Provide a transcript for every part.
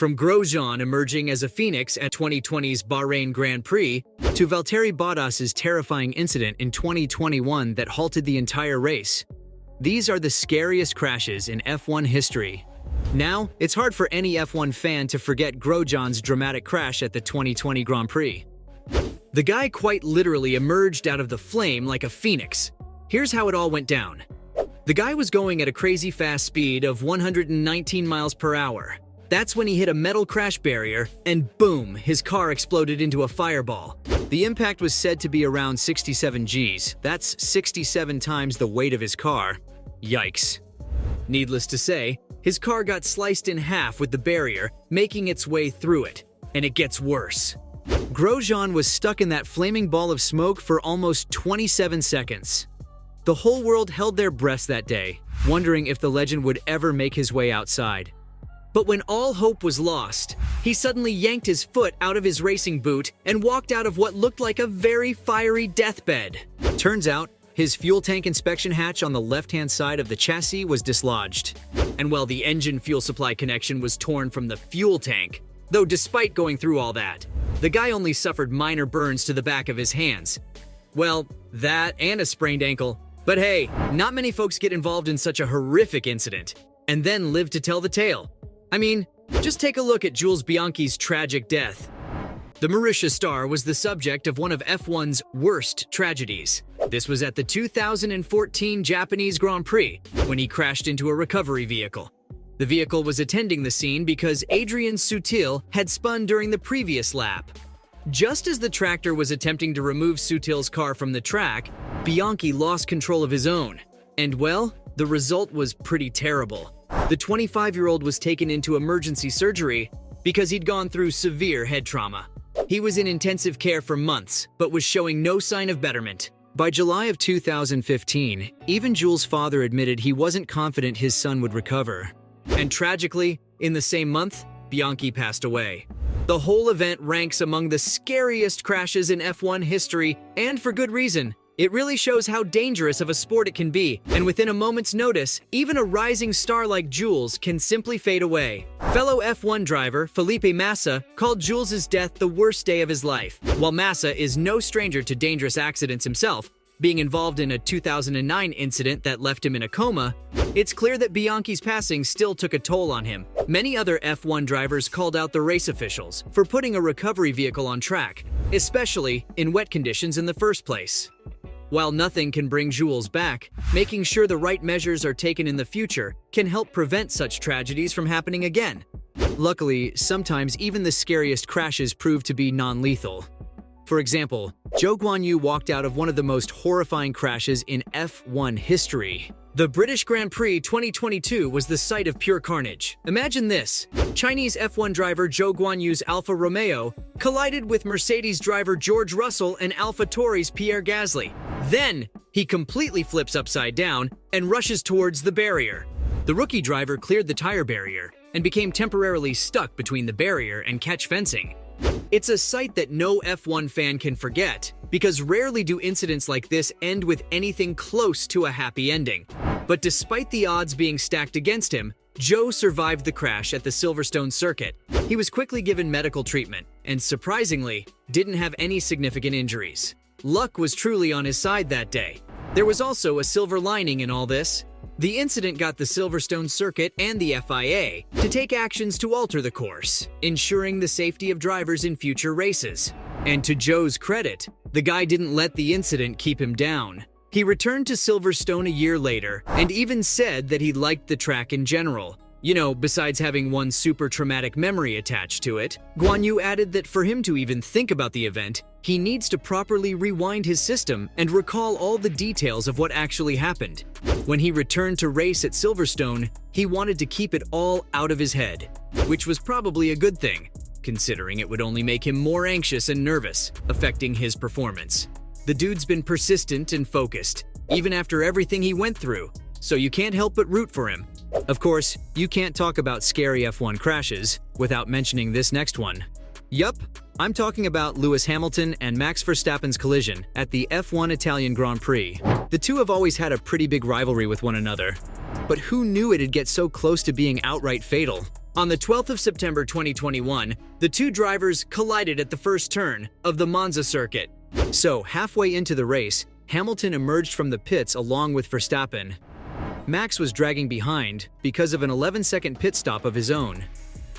From Grosjean emerging as a phoenix at 2020's Bahrain Grand Prix, to Valtteri Bottas's terrifying incident in 2021 that halted the entire race. These are the scariest crashes in F1 history. Now, it's hard for any F1 fan to forget Grosjean's dramatic crash at the 2020 Grand Prix. The guy quite literally emerged out of the flame like a phoenix. Here's how it all went down. The guy was going at a crazy fast speed of 119 miles per hour. That's when he hit a metal crash barrier, and boom, his car exploded into a fireball. The impact was said to be around 67 Gs. That's 67 times the weight of his car. Yikes. Needless to say, his car got sliced in half with the barrier, making its way through it. And it gets worse. Grosjean was stuck in that flaming ball of smoke for almost 27 seconds. The whole world held their breaths that day, wondering if the legend would ever make his way outside. But when all hope was lost, he suddenly yanked his foot out of his racing boot and walked out of what looked like a very fiery deathbed. Turns out, his fuel tank inspection hatch on the left-hand side of the chassis was dislodged. And while the engine fuel supply connection was torn from the fuel tank, though despite going through all that, the guy only suffered minor burns to the back of his hands. Well, that and a sprained ankle. But hey, not many folks get involved in such a horrific incident, and then live to tell the tale. I mean, just take a look at Jules Bianchi's tragic death. The Marussia star was the subject of one of F1's worst tragedies. This was at the 2014 Japanese Grand Prix, when he crashed into a recovery vehicle. The vehicle was attending the scene because Adrian Sutil had spun during the previous lap. Just as the tractor was attempting to remove Sutil's car from the track, Bianchi lost control of his own. And well, the result was pretty terrible. The 25-year-old was taken into emergency surgery because he'd gone through severe head trauma. He was in intensive care for months, but was showing no sign of betterment. By July of 2015, even Jules' father admitted he wasn't confident his son would recover. And tragically, in the same month, Bianchi passed away. The whole event ranks among the scariest crashes in F1 history, and for good reason. It really shows how dangerous of a sport it can be, and within a moment's notice, even a rising star like Jules can simply fade away. Fellow F1 driver Felipe Massa called Jules' death the worst day of his life. While Massa is no stranger to dangerous accidents himself, being involved in a 2009 incident that left him in a coma, it's clear that Bianchi's passing still took a toll on him. Many other F1 drivers called out the race officials for putting a recovery vehicle on track, especially in wet conditions in the first place. While nothing can bring Jules back, making sure the right measures are taken in the future can help prevent such tragedies from happening again. Luckily, sometimes even the scariest crashes prove to be non-lethal. For example, Zhou Guanyu walked out of one of the most horrifying crashes in F1 history. The British Grand Prix 2022 was the site of pure carnage. Imagine this. Chinese F1 driver Zhou Guanyu's Alfa Romeo collided with Mercedes driver George Russell and AlphaTauri's Pierre Gasly. Then, he completely flips upside down and rushes towards the barrier. The rookie driver cleared the tire barrier and became temporarily stuck between the barrier and catch fencing. It's a sight that no F1 fan can forget, because rarely do incidents like this end with anything close to a happy ending. But despite the odds being stacked against him, Zhou survived the crash at the Silverstone circuit. He was quickly given medical treatment, and surprisingly, didn't have any significant injuries. Luck was truly on his side that day. There was also a silver lining in all this. The incident got the Silverstone circuit and the FIA to take actions to alter the course, ensuring the safety of drivers in future races. And to Zhou's credit, the guy didn't let the incident keep him down. He returned to Silverstone a year later and even said that he liked the track in general. You know, besides having one super traumatic memory attached to it, Guanyu added that for him to even think about the event, he needs to properly rewind his system and recall all the details of what actually happened. When he returned to race at Silverstone, he wanted to keep it all out of his head, which was probably a good thing, considering it would only make him more anxious and nervous, affecting his performance. The dude's been persistent and focused, even after everything he went through, so you can't help but root for him. Of course, you can't talk about scary F1 crashes without mentioning this next one. Yup, I'm talking about Lewis Hamilton and Max Verstappen's collision at the F1 Italian Grand Prix. The two have always had a pretty big rivalry with one another. But who knew it'd get so close to being outright fatal? On the 12th of September 2021, the two drivers collided at the first turn of the Monza circuit. So, halfway into the race, Hamilton emerged from the pits along with Verstappen. Max was dragging behind because of an 11-second pit stop of his own.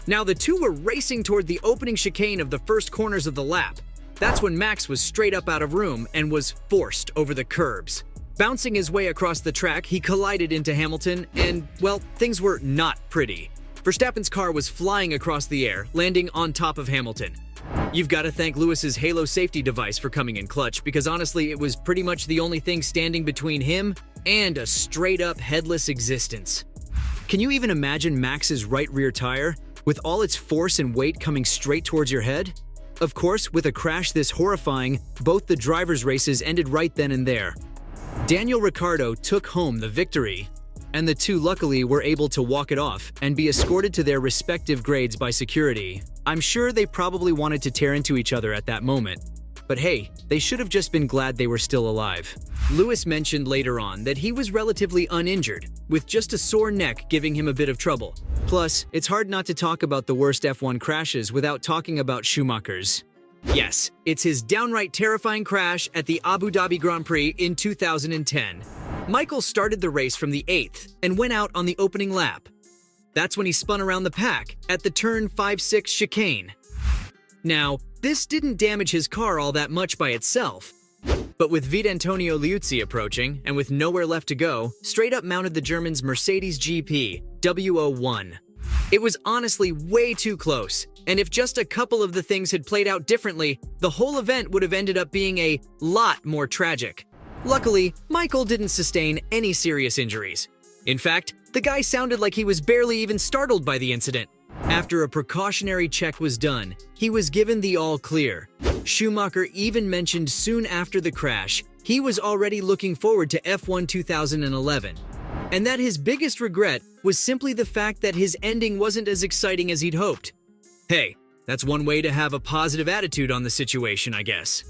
Now, the two were racing toward the opening chicane of the first corners of the lap. That's when Max was straight up out of room and was forced over the curbs. Bouncing his way across the track, he collided into Hamilton and, well, things were not pretty. Verstappen's car was flying across the air, landing on top of Hamilton. You've got to thank Lewis's Halo safety device for coming in clutch, because honestly, it was pretty much the only thing standing between him and a straight-up headless existence. Can you even imagine Max's right rear tire, with all its force and weight coming straight towards your head? Of course, with a crash this horrifying, both the drivers' races ended right then and there. Daniel Ricciardo took home the victory, and the two luckily were able to walk it off and be escorted to their respective grades by security. I'm sure they probably wanted to tear into each other at that moment, but hey, they should have just been glad they were still alive. Lewis mentioned later on that he was relatively uninjured, with just a sore neck giving him a bit of trouble. Plus, it's hard not to talk about the worst F1 crashes without talking about Schumacher's. Yes, it's his downright terrifying crash at the Abu Dhabi Grand Prix in 2010. Michael started the race from the 8th and went out on the opening lap. That's when he spun around the pack at the turn 5-6 chicane. Now, this didn't damage his car all that much by itself, but with Vitantonio Liuzzi approaching and with nowhere left to go, straight up mounted the German's Mercedes GP W01. It was honestly way too close, and if just a couple of the things had played out differently, the whole event would have ended up being a lot more tragic. Luckily, Michael didn't sustain any serious injuries. In fact, the guy sounded like he was barely even startled by the incident. After a precautionary check was done, he was given the all clear. Schumacher even mentioned soon after the crash he was already looking forward to F1 2011, and that his biggest regret was simply the fact that his ending wasn't as exciting as he'd hoped. Hey, that's one way to have a positive attitude on the situation, I guess.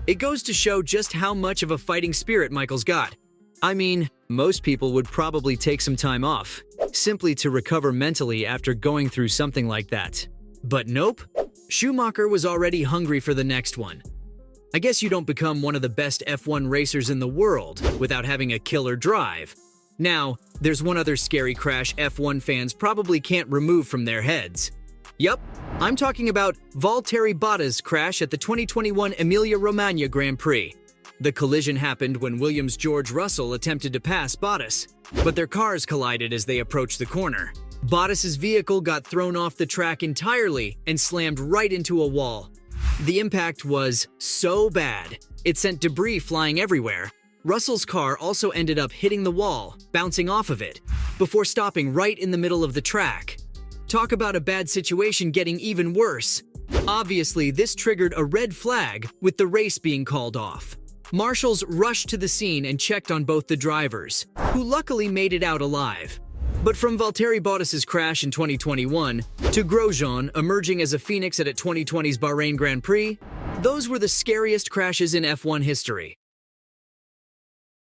It goes to show just how much of a fighting spirit Michael's got. I mean, most people would probably take some time off, simply to recover mentally after going through something like that. But nope, Schumacher was already hungry for the next one. I guess you don't become one of the best F1 racers in the world without having a killer drive. Now, there's one other scary crash F1 fans probably can't remove from their heads. Yup, I'm talking about Valtteri Bottas' crash at the 2021 Emilia-Romagna Grand Prix. The collision happened when Williams' George Russell attempted to pass Bottas, but their cars collided as they approached the corner. Bottas' vehicle got thrown off the track entirely and slammed right into a wall. The impact was so bad, it sent debris flying everywhere. Russell's car also ended up hitting the wall, bouncing off of it, before stopping right in the middle of the track. Talk about a bad situation getting even worse. Obviously, this triggered a red flag with the race being called off. Marshals rushed to the scene and checked on both the drivers, who luckily made it out alive. But from Valtteri Bottas' crash in 2021 to Grosjean emerging as a phoenix at 2020's Bahrain Grand Prix, those were the scariest crashes in F1 history.